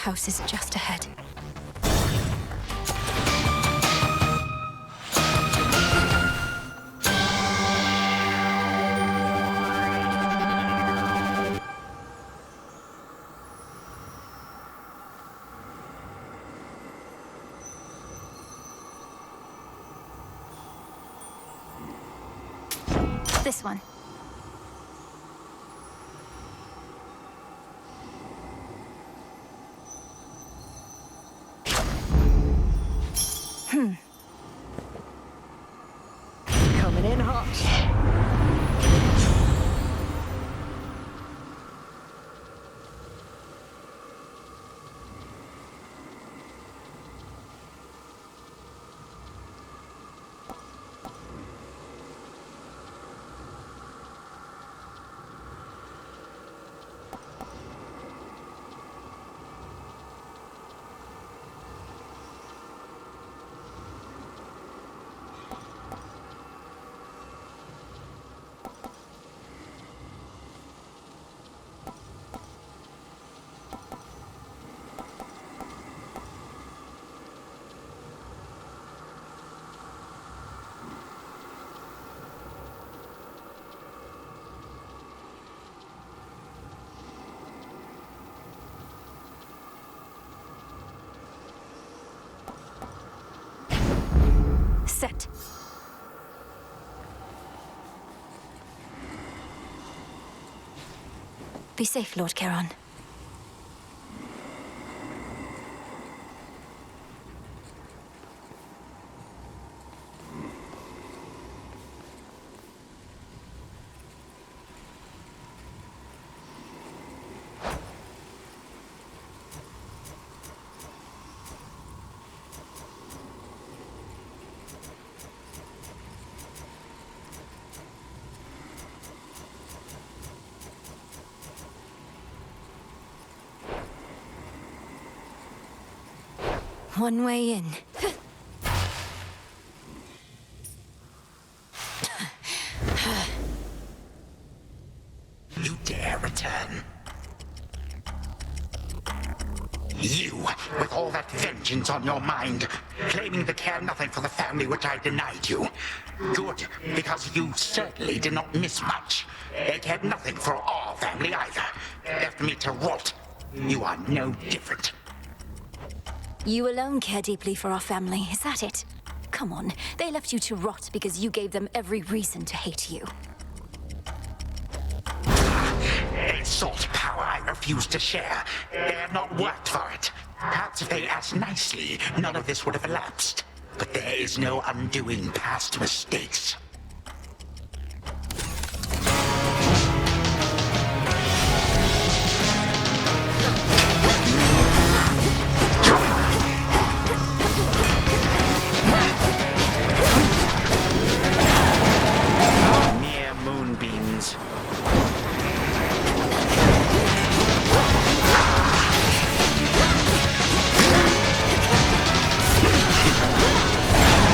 house is just ahead. This one. Coming in hot. Set. Be safe, Lord Charon. One way in. You dare return? You, with all that vengeance on your mind, claiming to care nothing for the family which I denied you. Good, because you certainly did not miss much. They cared nothing for our family either. Left me to rot. You are no different. You alone care deeply for our family, is that it? Come on, they left you to rot because you gave them every reason to hate you. They sought power I refused to share. They have not worked for it. Perhaps if they asked nicely, none of this would have elapsed. But there is no undoing past mistakes. Mere moonbeams.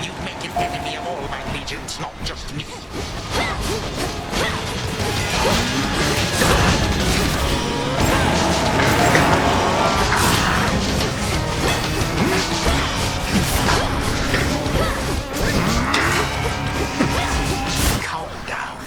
You make an enemy of all my legions, not just me. Calm down.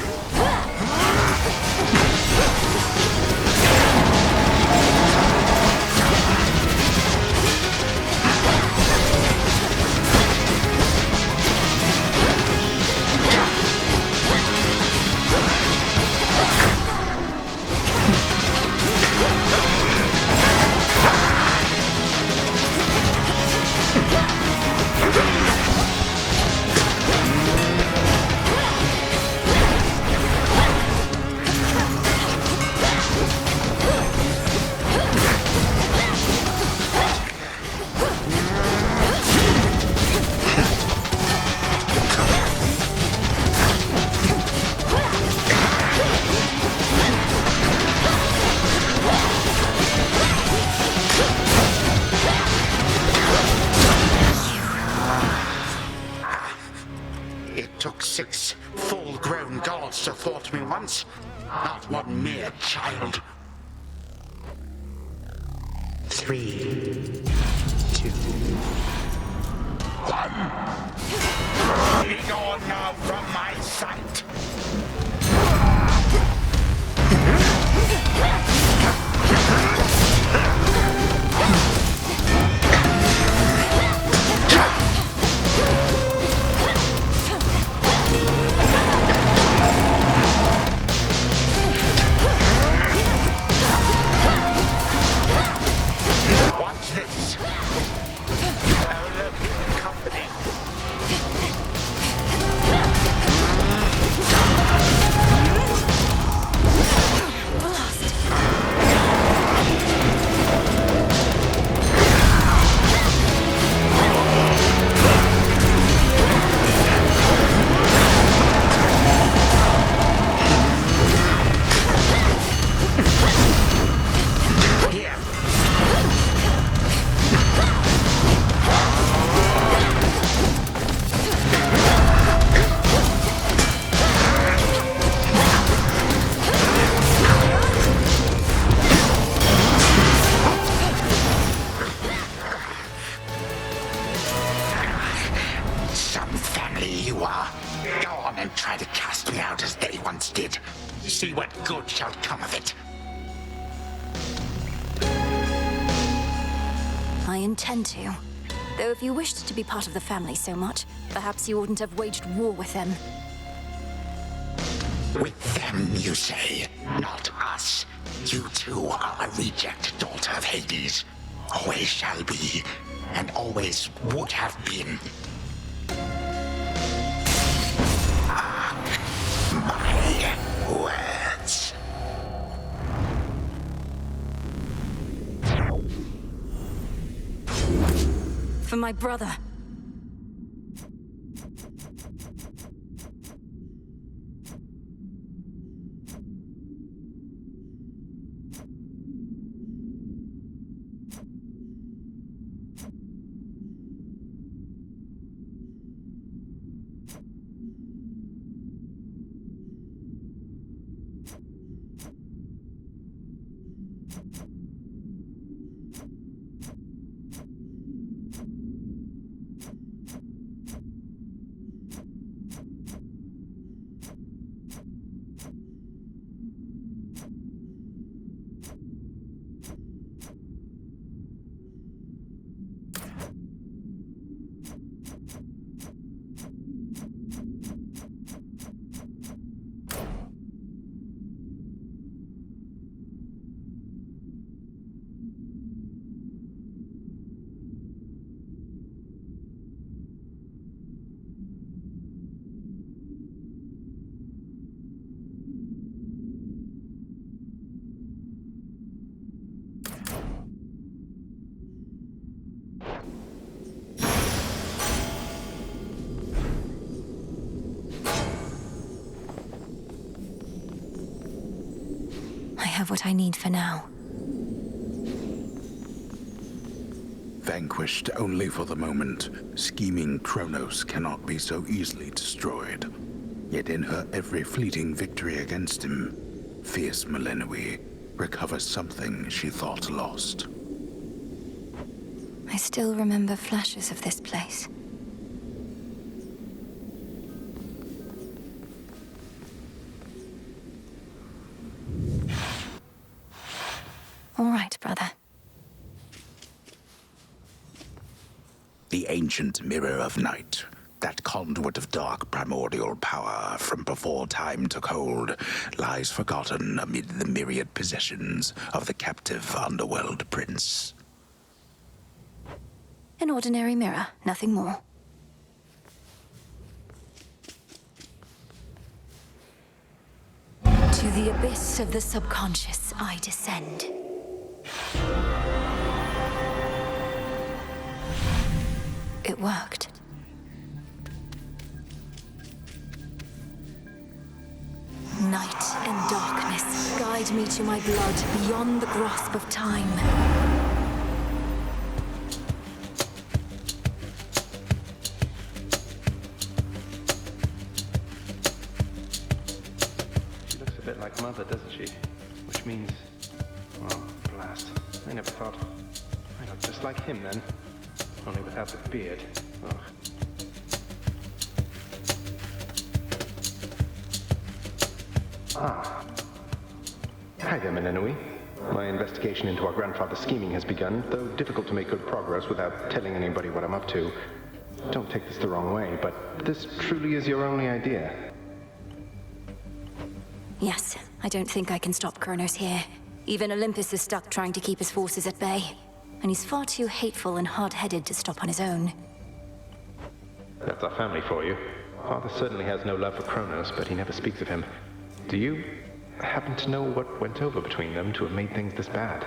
It took 6 full-grown gods to thwart me once, not one mere child. 3, 2, 1. Be gone now from my sight. Watch this. Oh, look, company. Here. Some family you are. Go on and try to cast me out as they once did. See what good shall come of it. I intend to. Though if you wished to be part of the family so much, perhaps you wouldn't have waged war with them. With them, you say, not us. You too are a reject daughter of Hades. Always shall be, and always would have been. My words. For my brother. I have what I need for now. Vanquished only for the moment, scheming Chronos cannot be so easily destroyed. Yet in her every fleeting victory against him, fierce Millennium recovers something she thought lost. I still remember flashes of this place. All right, brother. The ancient mirror of night, that conduit of dark primordial power from before time took hold, lies forgotten amid the myriad possessions of the captive underworld prince. An ordinary mirror, nothing more. To the abyss of the subconscious, I descend. It worked. Night and darkness guide me to my blood beyond the grasp of time. She looks a bit like Mother, doesn't she? Which means... well, blast. I never thought. I look just like him then, only without the beard. Ugh. Ah. Hi there, Menenui. My investigation into our grandfather's scheming has begun, though difficult to make good progress without telling anybody what I'm up to. Don't take this the wrong way, but this truly is your only idea. Yes, I don't think I can stop Chronos here. Even Olympus is stuck trying to keep his forces at bay. And he's far too hateful and hard-headed to stop on his own. That's our family for you. Father certainly has no love for Chronos, but he never speaks of him. Do you happen to know what went over between them to have made things this bad?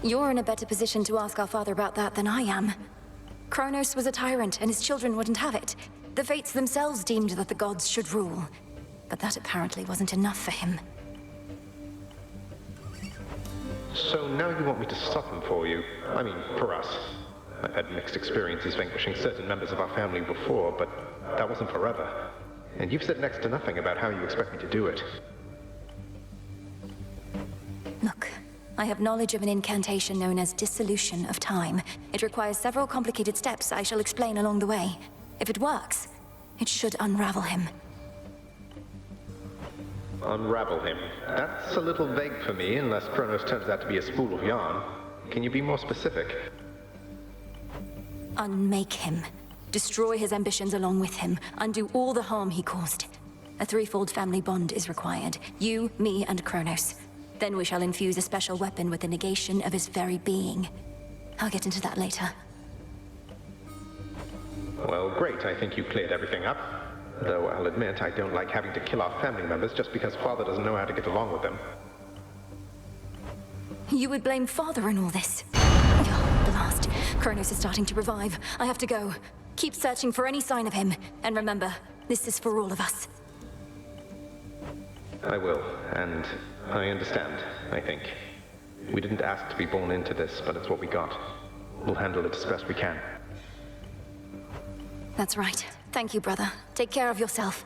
You're in a better position to ask our father about that than I am. Chronos was a tyrant, and his children wouldn't have it. The Fates themselves deemed that the gods should rule. But that apparently wasn't enough for him. So now you want me to stop him for you? I mean, for us. I've had mixed experiences vanquishing certain members of our family before, but that wasn't forever. And you've said next to nothing about how you expect me to do it. Look, I have knowledge of an incantation known as Dissolution of Time. It requires several complicated steps I shall explain along the way. If it works, it should unravel him. Unravel him? That's a little vague for me, unless Chronos turns out to be a spool of yarn. Can you be more specific? Unmake him. Destroy his ambitions along with him. Undo all the harm he caused. A threefold family bond is required. You, me, and Chronos. Then we shall infuse a special weapon with the negation of his very being. I'll get into that later. Well, great. I think you cleared everything up. Though I'll admit, I don't like having to kill our family members just because Father doesn't know how to get along with them. You would blame Father in all this? Oh, blast. Chronos is starting to revive. I have to go. Keep searching for any sign of him. And remember, this is for all of us. I will, and I understand, I think. We didn't ask to be born into this, but it's what we got. We'll handle it as best we can. That's right. Thank you, brother. Take care of yourself.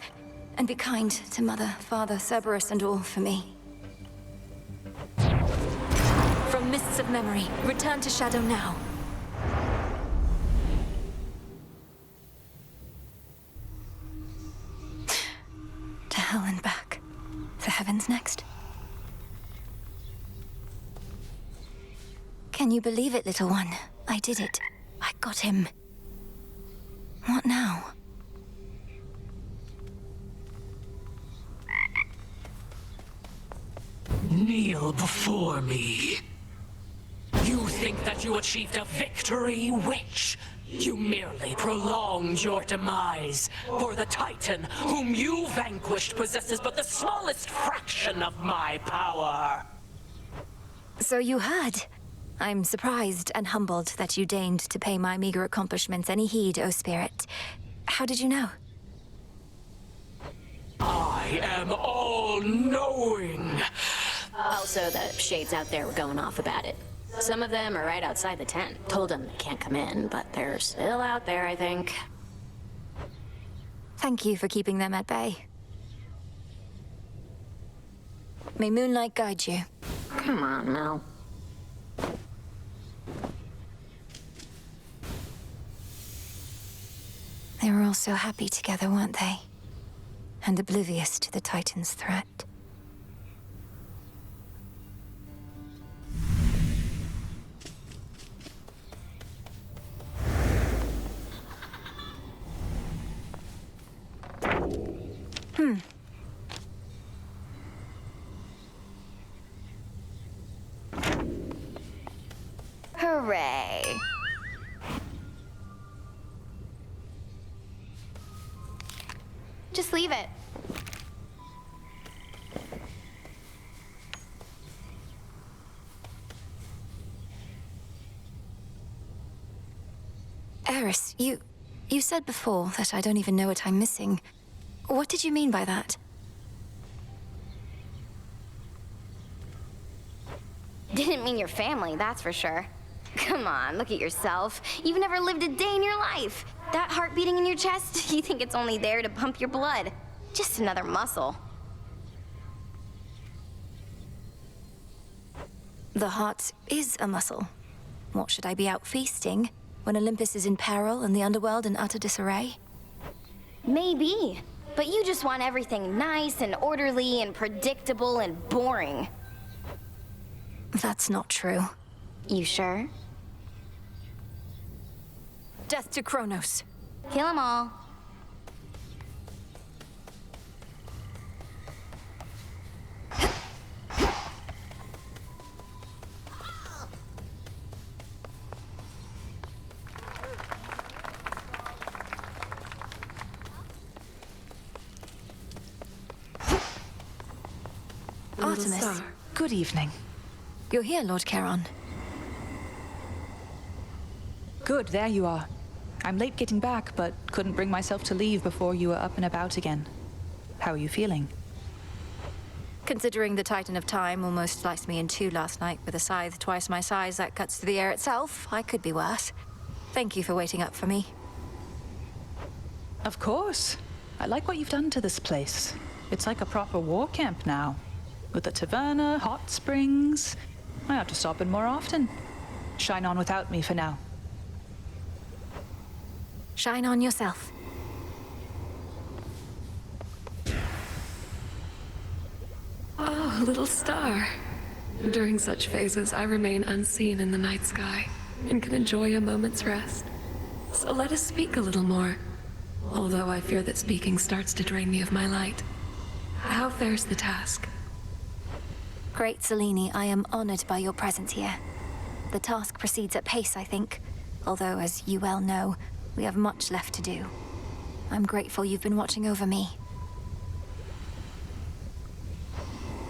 And be kind to Mother, Father, Cerberus, and all for me. From mists of memory, return to Shadow now. To hell and back. The heavens next. Can you believe it, little one? I did it. I got him. What now? Kneel before me. You think that you achieved a victory, witch? You merely prolonged your demise, for the Titan whom you vanquished possesses but the smallest fraction of my power. So you heard. I'm surprised and humbled that you deigned to pay my meager accomplishments any heed, O Spirit. How did you know? I am all-knowing. Also, the shades out there were going off about it. Some of them are right outside the tent. Told them they can't come in, but they're still out there, I think. Thank you for keeping them at bay. May moonlight guide you. Come on, Mel. They were all so happy together, weren't they? And oblivious to the Titan's threat. Hooray. Just leave it. Eris, you said before that I don't even know what I'm missing. What did you mean by that? Didn't mean your family, that's for sure. Come on, look at yourself. You've never lived a day in your life. That heart beating in your chest, you think it's only there to pump your blood. Just another muscle. The heart is a muscle. What should I be out feasting when Olympus is in peril and the underworld in utter disarray? Maybe. But you just want everything nice and orderly and predictable and boring. That's not true. You sure? Death to Chronos. Kill 'em all. Artemis, Good evening. you're here, Lord Charon. Good, there you are. I'm late getting back, but couldn't bring myself to leave before you were up and about again. How are you feeling? Considering the Titan of Time almost sliced me in two last night with a scythe twice my size that cuts through the air itself, I could be worse. Thank you for waiting up for me. Of course. I like what you've done to this place. It's like a proper war camp now. With a taverna, hot springs. I ought to stop in more often. Shine on without me for now. Shine on yourself. Oh, little star. During such phases, I remain unseen in the night sky and can enjoy a moment's rest. So let us speak a little more. Although I fear that speaking starts to drain me of my light. How fares the task? Great Selene, I am honored by your presence here. The task proceeds at pace, I think. Although, as you well know, we have much left to do. I'm grateful you've been watching over me.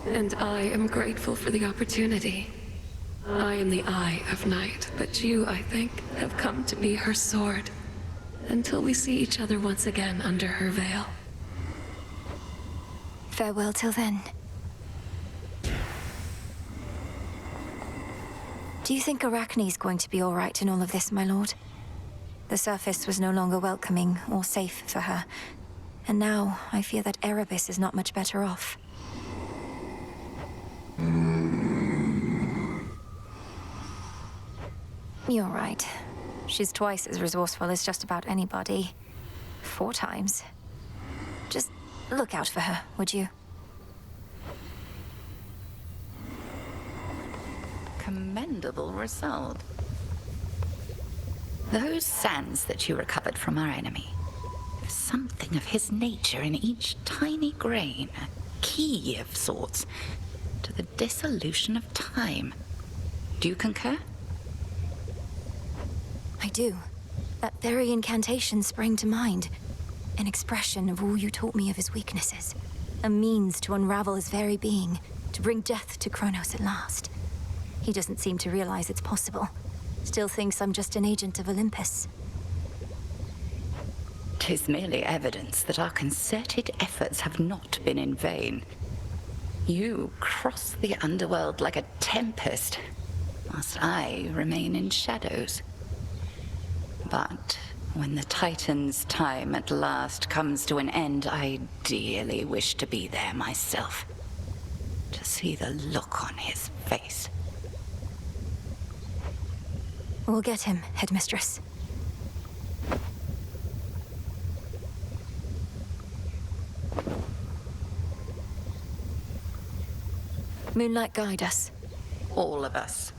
And I am grateful for the opportunity. I am the Eye of Night, but you, I think, have come to be her sword. Until we see each other once again under her veil. Farewell till then. Do you think Arachne's going to be all right in all of this, my lord? The surface was no longer welcoming or safe for her. And now, I fear that Erebus is not much better off. You're right. She's twice as resourceful as just about anybody. 4 times. Just look out for her, would you? Commendable result. Those sands that you recovered from our enemy. There's something of his nature in each tiny grain, a key of sorts, to the dissolution of time. Do you concur? I do. That very incantation sprang to mind. An expression of all you taught me of his weaknesses. A means to unravel his very being, to bring death to Chronos at last. He doesn't seem to realize it's possible. Still thinks I'm just an agent of Olympus. 'Tis merely evidence that our concerted efforts have not been in vain. You cross the underworld like a tempest, whilst I remain in shadows. But when the Titan's time at last comes to an end, I dearly wish to be there myself. To see the look on his face. We'll get him, Headmistress. Moonlight, guide us. All of us.